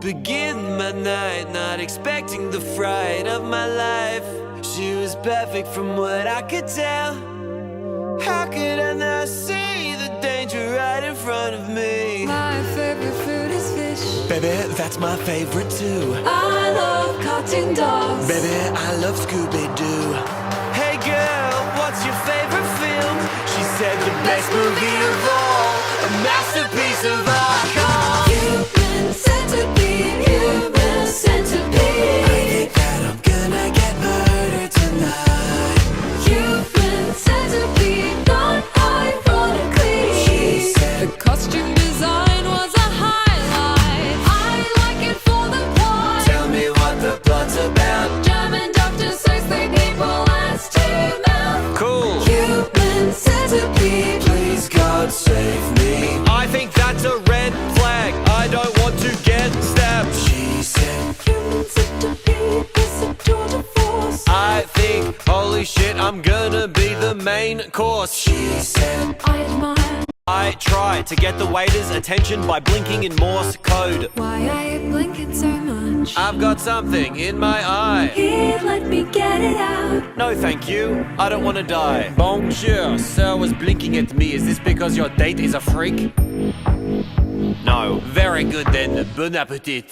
Begin my night, not expecting the fright of my life. She was perfect from what I could tell. How could I not see the danger right in front of me? My favorite food is fish. Baby, that's my favorite too. I love cartoon dogs. Baby, I love Scooby-Doo. Hey girl, what's your favorite film? She said the best movie of all, a masterpiece of art called Human centipede, human centipede. I think that I'm gonna get murdered tonight. Human centipede, not ironically. She said the costume design was a highlight. I like it for the plot. Tell me what the plot's about. German doctor says they people as to mouth. Cool. Human centipede. Please God save me. I think that's a red flag. I don't want to get stabbed. She said Human centipede is a tour de force. I think, holy shit, I'm gonna be the main course. She said I admire I try to get the waiter's attention by blinking in Morse code. why I blinking so much. I've got something in my eye. Here, let me get it out. No thank you, I don't want to die. Bonjour, sir was blinking at me. Is this because your date is a freak? No, very good then, bon appetit.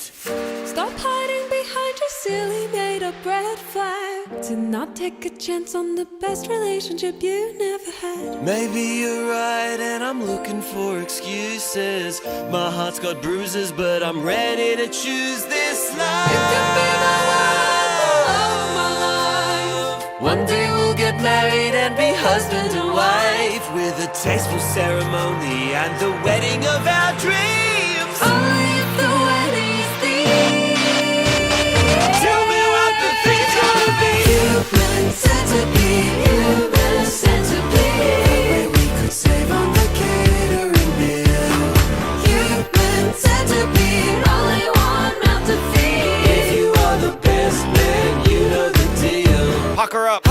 Stop hiding behind your silly made-up red flag. To not take a chance on the best relationship you never had. Maybe you're right and I'm looking for excuses. My heart's got bruises but I'm ready to choose this life. You can be my world, the love of my life. One day we'll get married and be husband and wife, with a tasteful ceremony and the wedding of our dreams. Only if the wedding's theme. Tell me what the thing's gonna be. Human centipede, human centipede. We could save on the catering bill. Human centipede, only one mouth to feed. If you are the best man, you know the deal. Pucker up.